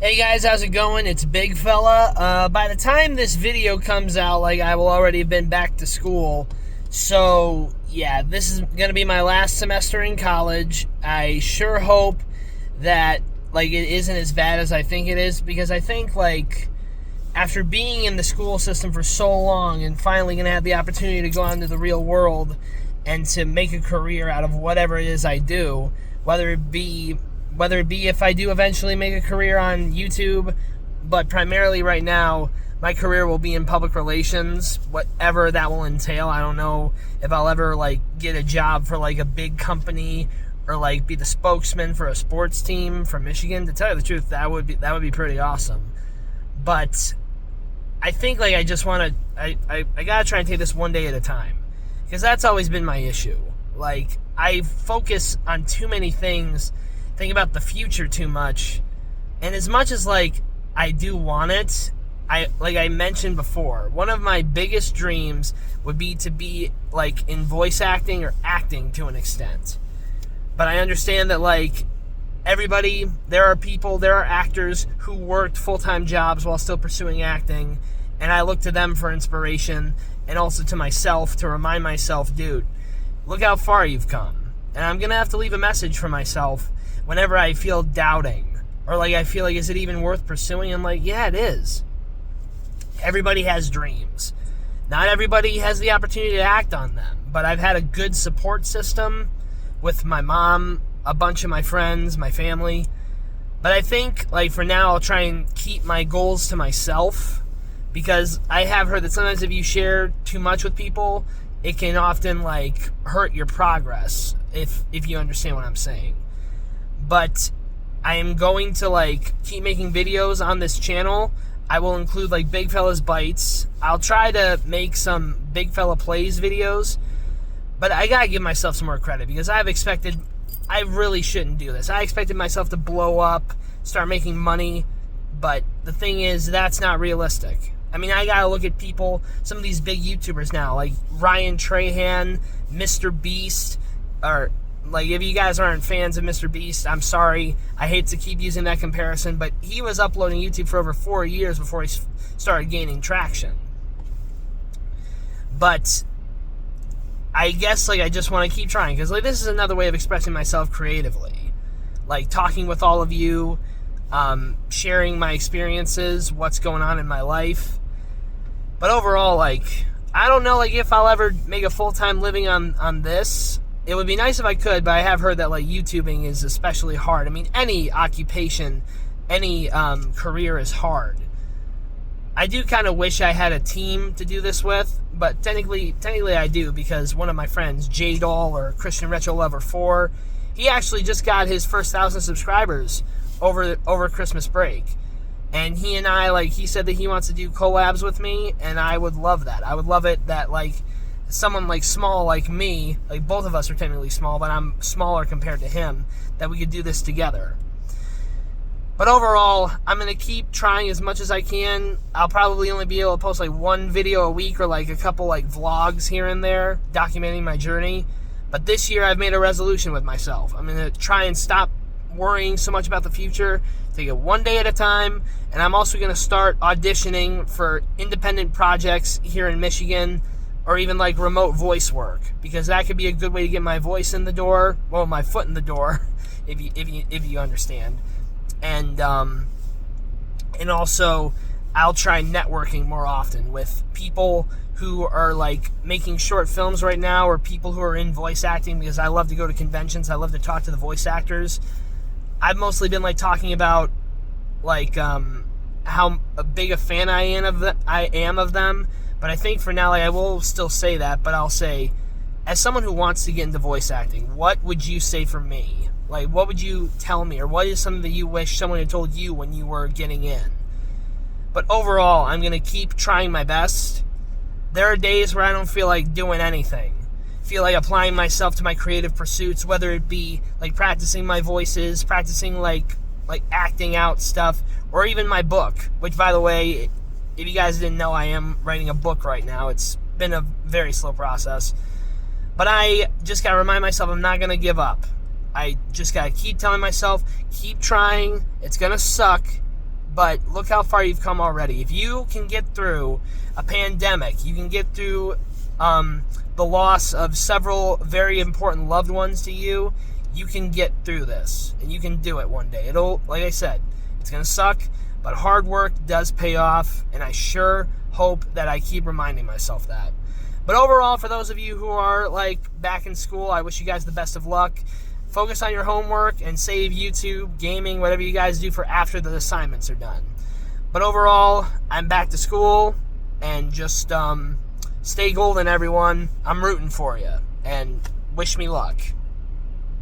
Hey guys, how's it going? It's Big Fella. By the time this video comes out, I will already have been back to school. So, yeah, this is going to be my last semester in college. I sure hope that, it isn't as bad as I think it is, because I think, after being in the school system for so long and finally going to have the opportunity to go out into the real world and to make a career out of whatever it is I do, whether it be if I do eventually make a career on YouTube, but primarily right now, my career will be in public relations, whatever that will entail. I don't know if I'll ever, get a job for, a big company or, be the spokesman for a sports team from Michigan. To tell you the truth, that would be pretty awesome. But I think, I just want to, I got to try and take this one day at a time, because that's always been my issue. I focus on too many things, think about the future too much, and as much as I do want it, I mentioned before, one of my biggest dreams would be to be in voice acting or acting to an extent. But I understand that there are actors who worked full-time jobs while still pursuing acting, and I look to them for inspiration, and also to myself to remind myself, dude, look how far you've come. And I'm gonna have to leave a message for myself whenever I feel doubting, or I feel is it even worth pursuing? I'm yeah, it is. Everybody has dreams. Not everybody has the opportunity to act on them, but I've had a good support system with my mom, a bunch of my friends, my family. But I think, for now, I'll try and keep my goals to myself, because I have heard that sometimes if you share too much with people, it can often, hurt your progress, if you understand what I'm saying. But I am going to keep making videos on this channel. I will include Big Fella's Bites. I'll try to make some Big Fella Plays videos, but I gotta give myself some more credit, because I really shouldn't do this. I expected myself to blow up, start making money, but the thing is, that's not realistic. I mean, I gotta look at people, some of these big YouTubers now, like Ryan Trahan, Mr. Beast, or if you guys aren't fans of Mr. Beast, I'm sorry. I hate to keep using that comparison, but he was uploading YouTube for over 4 years before he started gaining traction. But I guess, I just want to keep trying, because, this is another way of expressing myself creatively. Talking with all of you, sharing my experiences, what's going on in my life. But overall, I don't know, if I'll ever make a full-time living on this. It would be nice if I could, but I have heard that, YouTubing is especially hard. I mean, any occupation, any career is hard. I do kind of wish I had a team to do this with, but technically I do, because one of my friends, J-Doll, or Christian Retro Lover 4, he actually just got his first 1,000 subscribers over Christmas break. And he and I, he said that he wants to do collabs with me, and I would love that. I would love it that, someone small like me, both of us are technically small, but I'm smaller compared to him, that we could do this together. But overall, I'm going to keep trying as much as I can. I'll probably only be able to post one video a week, or a couple vlogs here and there documenting my journey. But this year I've made a resolution with myself. I'm going to try and stop worrying so much about the future, take it one day at a time, and I'm also going to start auditioning for independent projects here in Michigan, or even remote voice work, because that could be a good way to get my voice in the door, well, my foot in the door, if you understand. And also, I'll try networking more often with people who are making short films right now, or people who are in voice acting, because I love to go to conventions. I love to talk to the voice actors. I've mostly been talking about how big a fan I am of them. But I think for now, I will still say that, but I'll say, as someone who wants to get into voice acting, what would you say for me? What would you tell me, or what is something that you wish someone had told you when you were getting in? But overall, I'm going to keep trying my best. There are days where I don't feel like doing anything. Feel like applying myself to my creative pursuits, whether it be practicing my voices, practicing acting out stuff, or even my book, which, by the way, if you guys didn't know, I am writing a book right now. It's been a very slow process. But I just got to remind myself I'm not going to give up. I just got to keep telling myself, keep trying. It's going to suck. but look how far you've come already. If you can get through a pandemic, you can get through the loss of several very important loved ones to you, you can get through this, and you can do it one day. It'll, like I said, it's going to suck, but hard work does pay off, and I sure hope that I keep reminding myself that. But overall, for those of you who are like back in school, I wish you guys the best of luck. Focus on your homework and save YouTube, gaming, whatever you guys do for after the assignments are done. But overall, I'm back to school, and just stay golden, everyone. I'm rooting for you, and wish me luck.